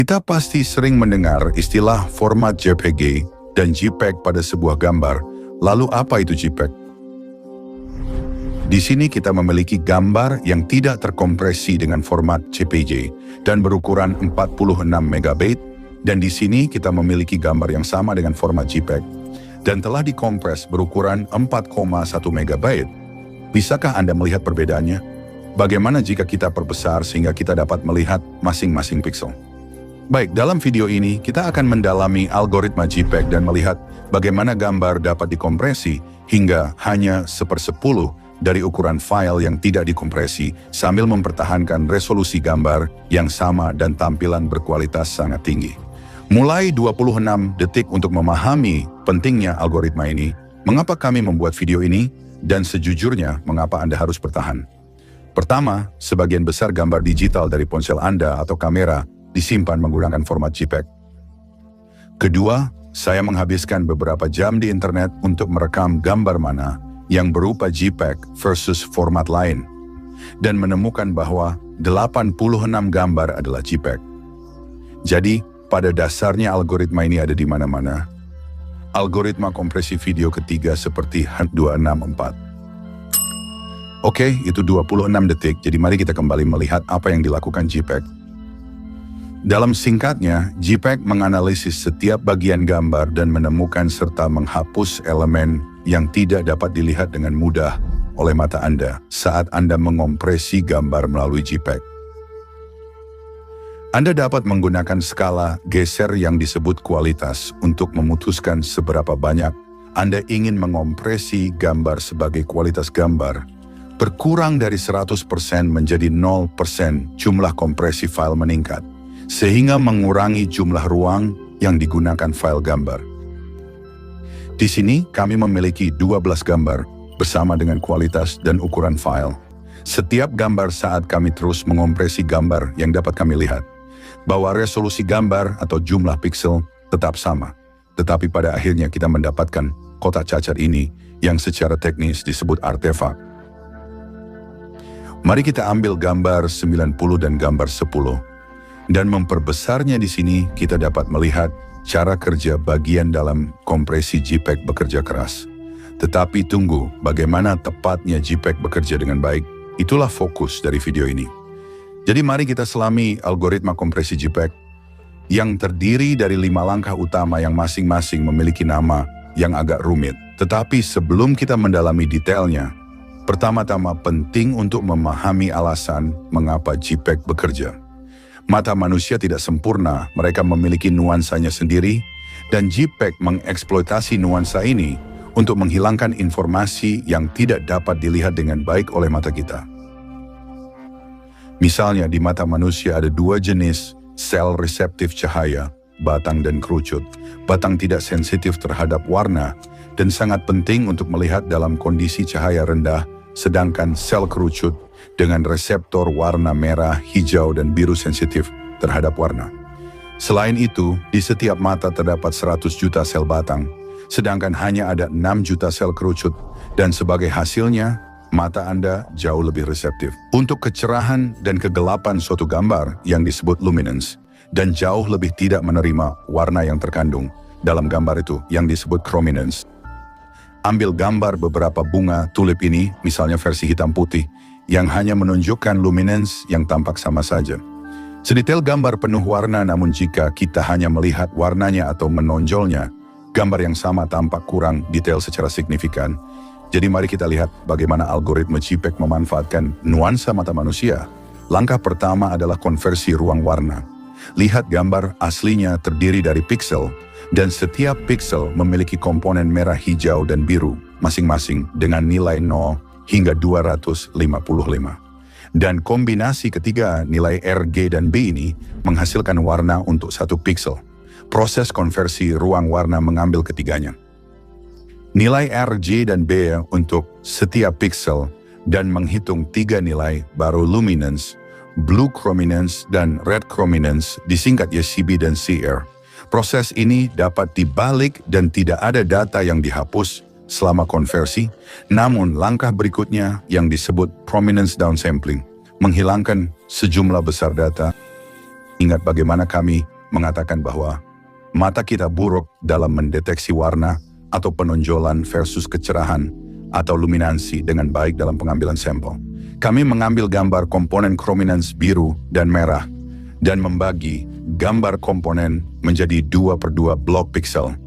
Kita pasti sering mendengar istilah format JPG dan JPEG pada sebuah gambar. Lalu apa itu JPEG? Di sini kita memiliki gambar yang tidak terkompresi dengan format JPG dan berukuran 46 MB, dan di sini kita memiliki gambar yang sama dengan format JPEG dan telah dikompres berukuran 4,1 MB. Bisakah Anda melihat perbedaannya? Bagaimana jika kita perbesar sehingga kita dapat melihat masing-masing pixel? Baik, dalam video ini kita akan mendalami algoritma JPEG dan melihat bagaimana gambar dapat dikompresi hingga hanya 1/10 dari ukuran file yang tidak dikompresi sambil mempertahankan resolusi gambar yang sama dan tampilan berkualitas sangat tinggi. Mulai 26 detik untuk memahami pentingnya algoritma ini, mengapa kami membuat video ini, dan sejujurnya mengapa Anda harus bertahan. Pertama, sebagian besar gambar digital dari ponsel Anda atau kamera disimpan menggunakan format JPEG. Kedua, saya menghabiskan beberapa jam di internet untuk merekam gambar mana yang berupa JPEG versus format lain, dan menemukan bahwa 86 gambar adalah JPEG. Jadi, pada dasarnya algoritma ini ada di mana-mana. Algoritma kompresi video ketiga seperti H264. Oke, itu 26 detik, jadi mari kita kembali melihat apa yang dilakukan JPEG. Dalam singkatnya, JPEG menganalisis setiap bagian gambar dan menemukan serta menghapus elemen yang tidak dapat dilihat dengan mudah oleh mata Anda saat Anda mengompresi gambar melalui JPEG. Anda dapat menggunakan skala geser yang disebut kualitas untuk memutuskan seberapa banyak Anda ingin mengompresi gambar sebagai kualitas gambar. Berkurang dari 100% menjadi 0%, jumlah kompresi file meningkat, sehingga mengurangi jumlah ruang yang digunakan file gambar. Di sini kami memiliki 12 gambar bersama dengan kualitas dan ukuran file. Setiap gambar saat kami terus mengompresi gambar yang dapat kami lihat, bahwa resolusi gambar atau jumlah pixel tetap sama. Tetapi pada akhirnya kita mendapatkan kotak cacat ini yang secara teknis disebut artefak. Mari kita ambil gambar 90 dan gambar 10. Dan memperbesarnya di sini kita dapat melihat cara kerja bagian dalam kompresi JPEG bekerja keras. Tetapi tunggu, bagaimana tepatnya JPEG bekerja dengan baik? Itulah fokus dari video ini. Jadi mari kita selami algoritma kompresi JPEG yang terdiri dari 5 langkah utama yang masing-masing memiliki nama yang agak rumit. Tetapi sebelum kita mendalami detailnya, pertama-tama penting untuk memahami alasan mengapa JPEG bekerja. Mata manusia tidak sempurna, mereka memiliki nuansanya sendiri, dan JPEG mengeksploitasi nuansa ini untuk menghilangkan informasi yang tidak dapat dilihat dengan baik oleh mata kita. Misalnya di mata manusia ada 2 jenis sel reseptif cahaya, batang dan kerucut. Batang tidak sensitif terhadap warna dan sangat penting untuk melihat dalam kondisi cahaya rendah, sedangkan sel kerucut dengan reseptor warna merah, hijau, dan biru sensitif terhadap warna. Selain itu, di setiap mata terdapat 100 juta sel batang, sedangkan hanya ada 6 juta sel kerucut, dan sebagai hasilnya, mata Anda jauh lebih reseptif untuk kecerahan dan kegelapan suatu gambar yang disebut luminance, dan jauh lebih tidak menerima warna yang terkandung dalam gambar itu yang disebut chrominance. Ambil gambar beberapa bunga tulip ini, misalnya versi hitam putih, yang hanya menunjukkan luminance yang tampak sama saja. Sedetail gambar penuh warna, namun jika kita hanya melihat warnanya atau menonjolnya, gambar yang sama tampak kurang detail secara signifikan. Jadi mari kita lihat bagaimana algoritma JPEG memanfaatkan nuansa mata manusia. Langkah pertama adalah konversi ruang warna. Lihat gambar aslinya terdiri dari pixel, dan setiap pixel memiliki komponen merah, hijau, dan biru masing-masing dengan nilai 0 hingga 255. Dan kombinasi ketiga nilai R, G, dan B ini menghasilkan warna untuk 1 pixel. Proses konversi ruang warna mengambil ketiganya. Nilai R, G, dan B untuk setiap pixel dan menghitung 3 nilai baru luminance, blue chrominance, dan red chrominance, disingkat CB dan CR. Proses ini dapat dibalik dan tidak ada data yang dihapus selama konversi, namun langkah berikutnya yang disebut prominence downsampling, menghilangkan sejumlah besar data. Ingat bagaimana kami mengatakan bahwa mata kita buruk dalam mendeteksi warna atau penonjolan versus kecerahan atau luminansi dengan baik dalam pengambilan sampel. Kami mengambil gambar komponen chrominance biru dan merah dan membagi gambar komponen menjadi 2/2 blok pixel.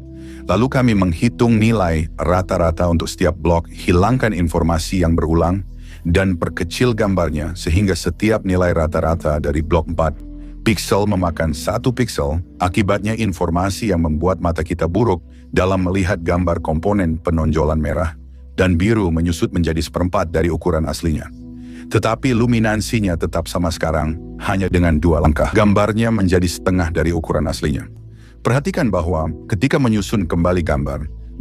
Lalu kami menghitung nilai rata-rata untuk setiap blok, hilangkan informasi yang berulang, dan perkecil gambarnya sehingga setiap nilai rata-rata dari blok 4 pixel memakan 1 pixel. Akibatnya informasi yang membuat mata kita buruk dalam melihat gambar komponen penonjolan merah dan biru menyusut menjadi 1/4 dari ukuran aslinya. Tetapi luminansinya tetap sama sekarang, hanya dengan 2 langkah. Gambarnya menjadi setengah dari ukuran aslinya. Perhatikan bahwa ketika menyusun kembali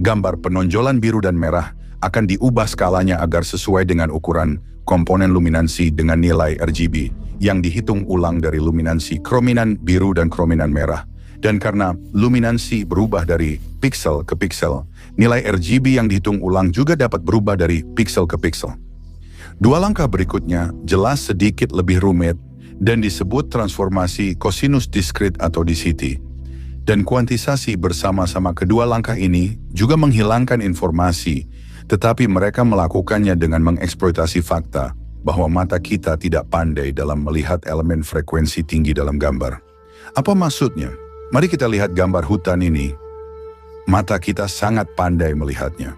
gambar penonjolan biru dan merah akan diubah skalanya agar sesuai dengan ukuran komponen luminansi dengan nilai RGB yang dihitung ulang dari luminansi chrominan biru dan chrominan merah. Dan karena luminansi berubah dari pixel ke pixel, nilai RGB yang dihitung ulang juga dapat berubah dari pixel ke pixel. 2 langkah berikutnya jelas sedikit lebih rumit dan disebut transformasi kosinus diskrit atau DCT. Dan kuantisasi bersama-sama kedua langkah ini juga menghilangkan informasi, tetapi mereka melakukannya dengan mengeksploitasi fakta bahwa mata kita tidak pandai dalam melihat elemen frekuensi tinggi dalam gambar. Apa maksudnya? Mari kita lihat gambar hutan ini. Mata kita sangat pandai melihatnya.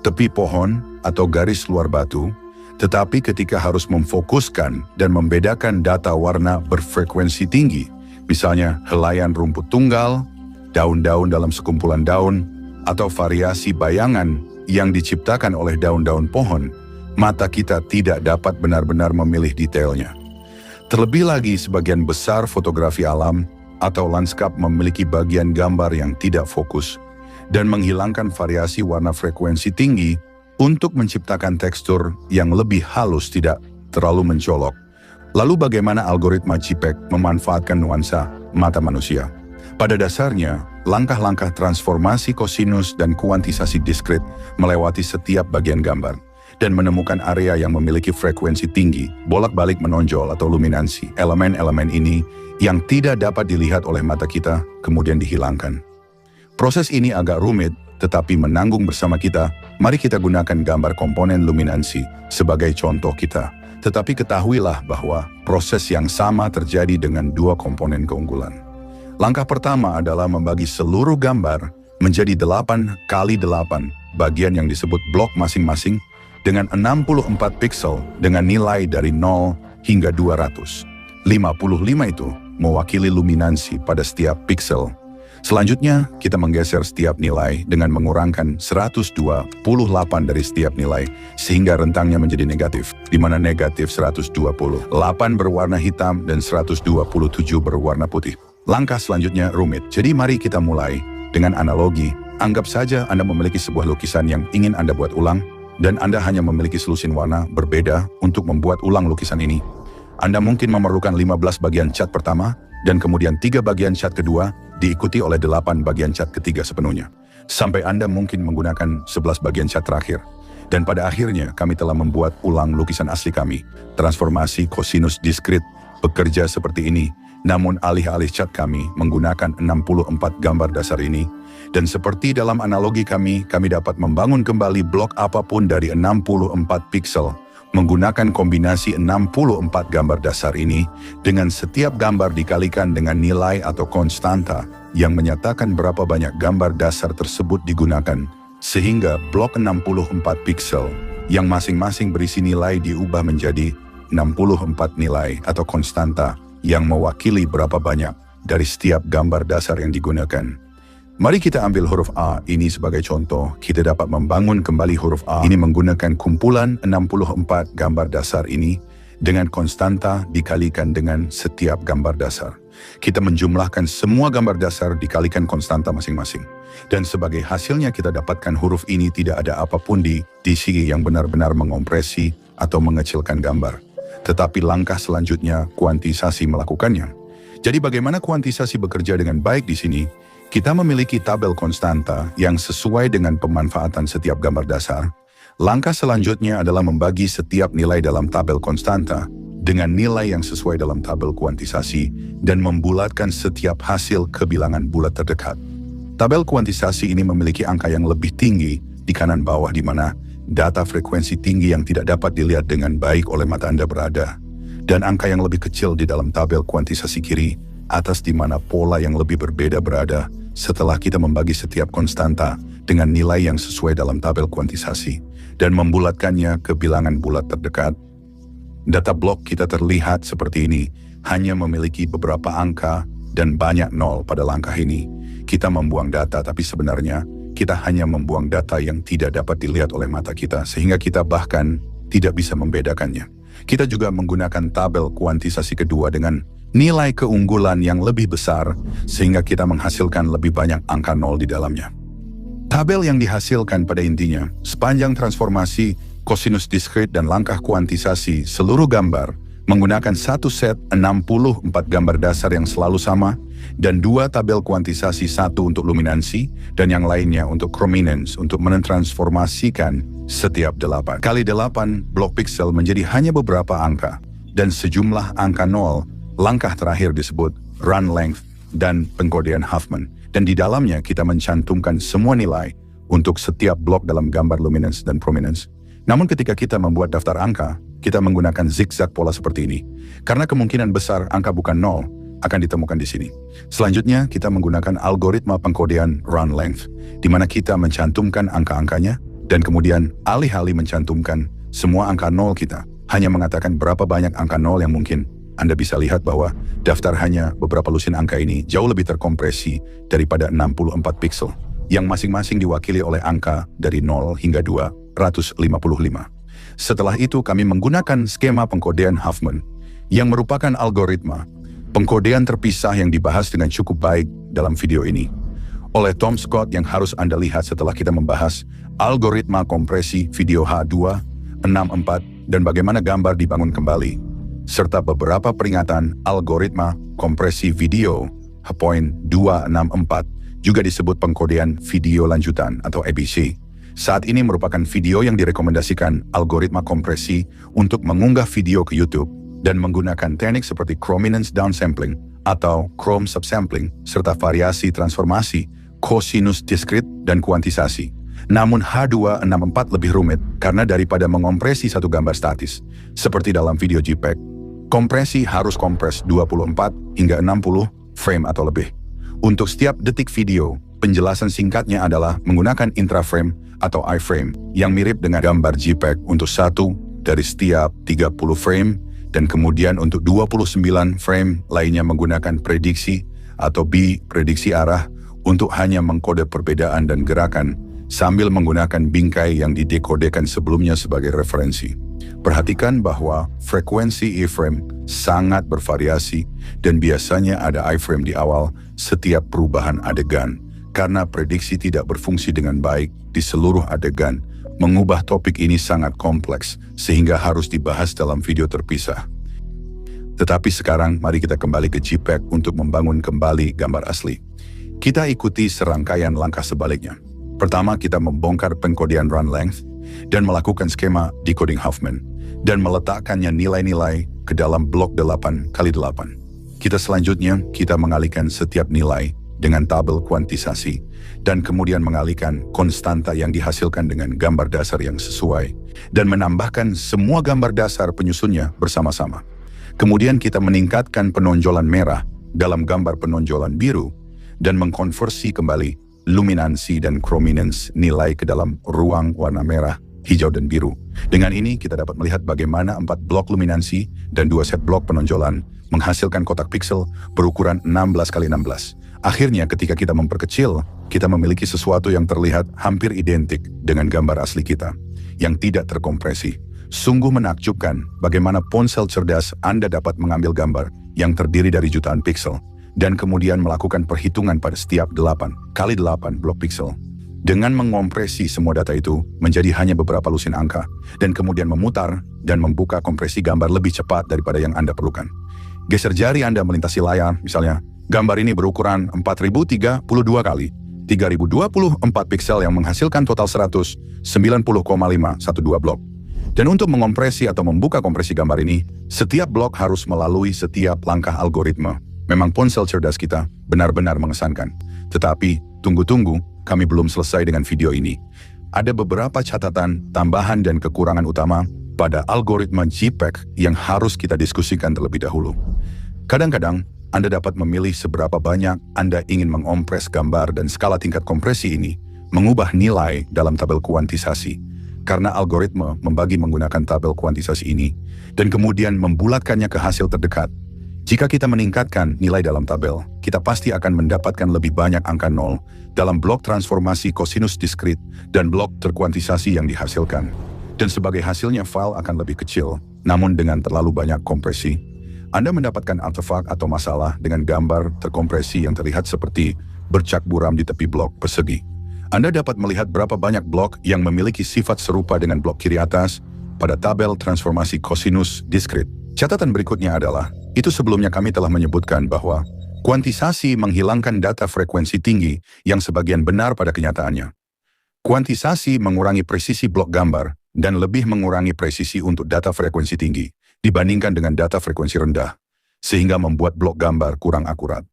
Tepi pohon atau garis luar batu, tetapi ketika harus memfokuskan dan membedakan data warna berfrekuensi tinggi, misalnya helaian rumput tunggal, daun-daun dalam sekumpulan daun, atau variasi bayangan yang diciptakan oleh daun-daun pohon, mata kita tidak dapat benar-benar memilih detailnya. Terlebih lagi sebagian besar fotografi alam atau lanskap memiliki bagian gambar yang tidak fokus dan menghilangkan variasi warna frekuensi tinggi untuk menciptakan tekstur yang lebih halus, tidak terlalu mencolok. Lalu bagaimana algoritma JPEG memanfaatkan nuansa mata manusia? Pada dasarnya, langkah-langkah transformasi kosinus dan kuantisasi diskrit melewati setiap bagian gambar dan menemukan area yang memiliki frekuensi tinggi, bolak-balik menonjol atau luminansi. Elemen-elemen ini yang tidak dapat dilihat oleh mata kita kemudian dihilangkan. Proses ini agak rumit, tetapi menanggung bersama kita. Mari kita gunakan gambar komponen luminansi sebagai contoh kita. Tetapi ketahuilah bahwa proses yang sama terjadi dengan 2 komponen keunggulan. Langkah pertama adalah membagi seluruh gambar menjadi 8 kali 8 bagian yang disebut blok masing-masing dengan 64 pixel dengan nilai dari 0 hingga 200. 55 itu mewakili luminansi pada setiap pixel. Selanjutnya, kita menggeser setiap nilai dengan mengurangkan 128 dari setiap nilai, sehingga rentangnya menjadi negatif, di mana negatif 128 berwarna hitam dan 127 berwarna putih. Langkah selanjutnya rumit, jadi mari kita mulai dengan analogi. Anggap saja Anda memiliki sebuah lukisan yang ingin Anda buat ulang, dan Anda hanya memiliki selusin warna berbeda untuk membuat ulang lukisan ini. Anda mungkin memerlukan 15 bagian cat pertama, dan kemudian 3 bagian cat kedua, diikuti oleh 8 bagian cat ketiga sepenuhnya. Sampai Anda mungkin menggunakan 11 bagian cat terakhir. Dan pada akhirnya kami telah membuat ulang lukisan asli kami. Transformasi kosinus diskrit bekerja seperti ini. Namun alih-alih cat kami menggunakan 64 gambar dasar ini. Dan seperti dalam analogi kami dapat membangun kembali blok apapun dari 64 pixel. Menggunakan kombinasi 64 gambar dasar ini, dengan setiap gambar dikalikan dengan nilai atau konstanta yang menyatakan berapa banyak gambar dasar tersebut digunakan, sehingga blok 64 pixel yang masing-masing berisi nilai diubah menjadi 64 nilai atau konstanta yang mewakili berapa banyak dari setiap gambar dasar yang digunakan. Mari kita ambil huruf A ini sebagai contoh. Kita dapat membangun kembali huruf A ini menggunakan kumpulan 64 gambar dasar ini dengan konstanta dikalikan dengan setiap gambar dasar. Kita menjumlahkan semua gambar dasar dikalikan konstanta masing-masing. Dan sebagai hasilnya kita dapatkan huruf ini tidak ada apapun di sini yang benar-benar mengompresi atau mengecilkan gambar. Tetapi langkah selanjutnya kuantisasi melakukannya. Jadi bagaimana kuantisasi bekerja dengan baik di sini? Kita memiliki tabel konstanta yang sesuai dengan pemanfaatan setiap gambar dasar. Langkah selanjutnya adalah membagi setiap nilai dalam tabel konstanta dengan nilai yang sesuai dalam tabel kuantisasi dan membulatkan setiap hasil ke bilangan bulat terdekat. Tabel kuantisasi ini memiliki angka yang lebih tinggi di kanan bawah di mana data frekuensi tinggi yang tidak dapat dilihat dengan baik oleh mata Anda berada, dan angka yang lebih kecil di dalam tabel kuantisasi kiri atas di mana pola yang lebih berbeda berada setelah kita membagi setiap konstanta dengan nilai yang sesuai dalam tabel kuantisasi dan membulatkannya ke bilangan bulat terdekat. Data blok kita terlihat seperti ini, hanya memiliki beberapa angka dan banyak nol pada langkah ini. Kita membuang data, tapi sebenarnya kita hanya membuang data yang tidak dapat dilihat oleh mata kita, sehingga kita bahkan tidak bisa membedakannya. Kita juga menggunakan tabel kuantisasi kedua dengan nilai keunggulan yang lebih besar, sehingga kita menghasilkan lebih banyak angka nol di dalamnya. Tabel yang dihasilkan pada intinya, sepanjang transformasi kosinus diskrit dan langkah kuantisasi seluruh gambar menggunakan satu set 64 gambar dasar yang selalu sama dan dua tabel kuantisasi, satu untuk luminansi dan yang lainnya untuk chrominance untuk mentransformasikan setiap 8 kali 8 blok pixel menjadi hanya beberapa angka dan sejumlah angka nol. Langkah terakhir disebut run length dan pengkodean Huffman, dan di dalamnya kita mencantumkan semua nilai untuk setiap blok dalam gambar luminance dan prominence. Namun ketika kita membuat daftar angka, kita menggunakan zigzag pola seperti ini. Karena kemungkinan besar angka bukan nol akan ditemukan di sini. Selanjutnya kita menggunakan algoritma pengkodean run length, di mana kita mencantumkan angka-angkanya dan kemudian alih-alih mencantumkan semua angka nol kita, hanya mengatakan berapa banyak angka nol yang mungkin. Anda bisa lihat bahwa daftar hanya beberapa lusin angka ini jauh lebih terkompresi daripada 64 pixel, yang masing-masing diwakili oleh angka dari 0 hingga 255. Setelah itu kami menggunakan skema pengkodean Huffman, yang merupakan algoritma pengkodean terpisah yang dibahas dengan cukup baik dalam video ini oleh Tom Scott, yang harus Anda lihat setelah kita membahas algoritma kompresi video H264 dan bagaimana gambar dibangun kembali, serta beberapa peringatan algoritma kompresi video H.264, juga disebut pengkodean video lanjutan atau ABC. Saat ini merupakan video yang direkomendasikan algoritma kompresi untuk mengunggah video ke YouTube dan menggunakan teknik seperti chrominance downsampling atau chrome subsampling serta variasi transformasi, kosinus diskrit dan kuantisasi. Namun H264 lebih rumit karena daripada mengompresi satu gambar statis seperti dalam video JPEG, kompresi harus kompres 24 hingga 60 frame atau lebih. Untuk setiap detik video, penjelasan singkatnya adalah menggunakan intraframe atau iframe yang mirip dengan gambar JPEG untuk satu dari setiap 30 frame, dan kemudian untuk 29 frame lainnya menggunakan prediksi atau prediksi arah untuk hanya mengkode perbedaan dan gerakan sambil menggunakan bingkai yang didekodekan sebelumnya sebagai referensi. Perhatikan bahwa frekuensi iframe sangat bervariasi dan biasanya ada iframe di awal setiap perubahan adegan. Karena prediksi tidak berfungsi dengan baik di seluruh adegan, mengubah topik ini sangat kompleks sehingga harus dibahas dalam video terpisah. Tetapi sekarang mari kita kembali ke JPEG untuk membangun kembali gambar asli. Kita ikuti serangkaian langkah sebaliknya. Pertama, kita membongkar pengkodean run length dan melakukan skema decoding Huffman dan meletakkannya nilai-nilai ke dalam blok 8x8. Selanjutnya kita mengalihkan setiap nilai dengan tabel kuantisasi dan kemudian mengalihkan konstanta yang dihasilkan dengan gambar dasar yang sesuai dan menambahkan semua gambar dasar penyusunnya bersama-sama. Kemudian kita meningkatkan penonjolan merah dalam gambar penonjolan biru dan mengkonversi kembali luminansi dan chrominance nilai ke dalam ruang warna merah, hijau, dan biru. Dengan ini kita dapat melihat bagaimana 4 blok luminansi dan 2 set blok penonjolan menghasilkan kotak pixel berukuran 16x16. Akhirnya ketika kita memperkecil, kita memiliki sesuatu yang terlihat hampir identik dengan gambar asli kita, yang tidak terkompresi. Sungguh menakjubkan bagaimana ponsel cerdas Anda dapat mengambil gambar yang terdiri dari jutaan pixel, dan kemudian melakukan perhitungan pada setiap 8x8 blok pixel. Dengan mengompresi semua data itu menjadi hanya beberapa lusin angka, dan kemudian memutar dan membuka kompresi gambar lebih cepat daripada yang Anda perlukan. Geser jari Anda melintasi layar, misalnya, gambar ini berukuran 4032 kali 3024 pixel yang menghasilkan total 190,512 blok. Dan untuk mengompresi atau membuka kompresi gambar ini, setiap blok harus melalui setiap langkah algoritma. Memang ponsel cerdas kita benar-benar mengesankan. Tetapi, tunggu-tunggu, kami belum selesai dengan video ini. Ada beberapa catatan, tambahan dan kekurangan utama pada algoritma JPEG yang harus kita diskusikan terlebih dahulu. Kadang-kadang, Anda dapat memilih seberapa banyak Anda ingin mengompres gambar dan skala tingkat kompresi ini mengubah nilai dalam tabel kuantisasi. Karena algoritma membagi menggunakan tabel kuantisasi ini dan kemudian membulatkannya ke hasil terdekat. Jika kita meningkatkan nilai dalam tabel, kita pasti akan mendapatkan lebih banyak angka 0 dalam blok transformasi kosinus diskrit dan blok terkuantisasi yang dihasilkan. Dan sebagai hasilnya file akan lebih kecil, namun dengan terlalu banyak kompresi. Anda mendapatkan artefak atau masalah dengan gambar terkompresi yang terlihat seperti bercak buram di tepi blok persegi. Anda dapat melihat berapa banyak blok yang memiliki sifat serupa dengan blok kiri atas pada tabel transformasi kosinus diskrit. Catatan berikutnya adalah, itu sebelumnya kami telah menyebutkan bahwa kuantisasi menghilangkan data frekuensi tinggi yang sebagian benar pada kenyataannya. Kuantisasi mengurangi presisi blok gambar dan lebih mengurangi presisi untuk data frekuensi tinggi dibandingkan dengan data frekuensi rendah, sehingga membuat blok gambar kurang akurat.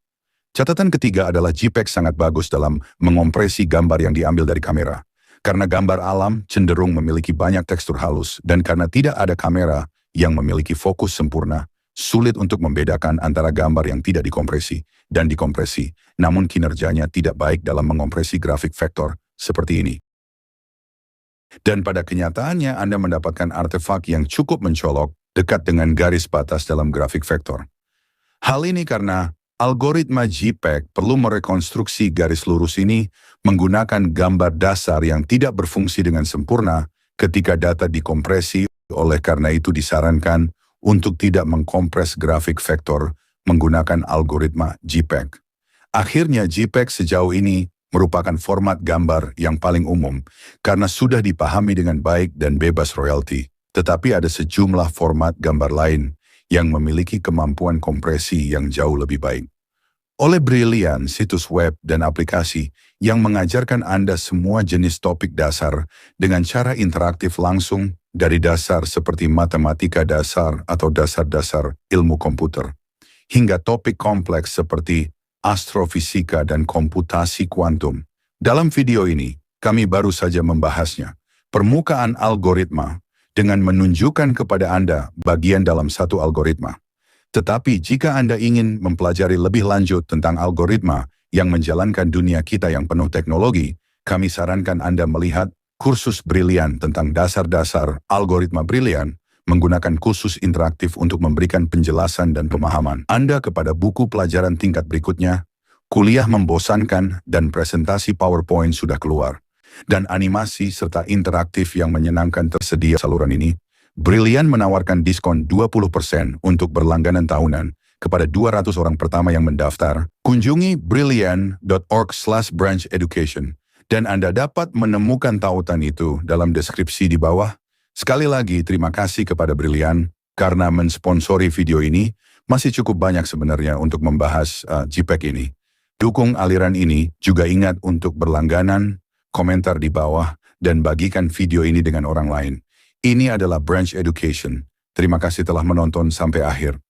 Catatan ketiga adalah JPEG sangat bagus dalam mengompresi gambar yang diambil dari kamera. Karena gambar alam cenderung memiliki banyak tekstur halus dan karena tidak ada kamera yang memiliki fokus sempurna, sulit untuk membedakan antara gambar yang tidak dikompresi dan dikompresi, namun kinerjanya tidak baik dalam mengompresi grafik vektor seperti ini. Dan pada kenyataannya Anda mendapatkan artefak yang cukup mencolok dekat dengan garis batas dalam grafik vektor. Hal ini karena algoritma JPEG perlu merekonstruksi garis lurus ini menggunakan gambar dasar yang tidak berfungsi dengan sempurna ketika data dikompresi, oleh karena itu disarankan untuk tidak mengkompres grafik vektor menggunakan algoritma JPEG. Akhirnya JPEG sejauh ini merupakan format gambar yang paling umum karena sudah dipahami dengan baik dan bebas royalti. Tetapi ada sejumlah format gambar lain yang memiliki kemampuan kompresi yang jauh lebih baik. Oleh Brilliant, situs web dan aplikasi yang mengajarkan Anda semua jenis topik dasar dengan cara interaktif langsung dari dasar seperti matematika dasar atau dasar-dasar ilmu komputer, hingga topik kompleks seperti astrofisika dan komputasi kuantum. Dalam video ini, kami baru saja membahasnya, permukaan algoritma, dengan menunjukkan kepada Anda bagian dalam satu algoritma. Tetapi jika Anda ingin mempelajari lebih lanjut tentang algoritma yang menjalankan dunia kita yang penuh teknologi, kami sarankan Anda melihat kursus Brilliant tentang dasar-dasar algoritma Brilliant, menggunakan kursus interaktif untuk memberikan penjelasan dan pemahaman Anda kepada buku pelajaran tingkat berikutnya. Kuliah membosankan dan presentasi PowerPoint sudah keluar. Dan animasi serta interaktif yang menyenangkan tersedia saluran ini. Brilliant menawarkan diskon 20% untuk berlangganan tahunan kepada 200 orang pertama yang mendaftar. Kunjungi brilliant.org/brancheducation dan Anda dapat menemukan tautan itu dalam deskripsi di bawah. Sekali lagi terima kasih kepada Brilliant karena mensponsori video ini. Masih cukup banyak sebenarnya untuk membahas JPEG ini. Dukung aliran ini, juga ingat untuk berlangganan, komentar di bawah, dan bagikan video ini dengan orang lain. Ini adalah Branch Education. Terima kasih telah menonton sampai akhir.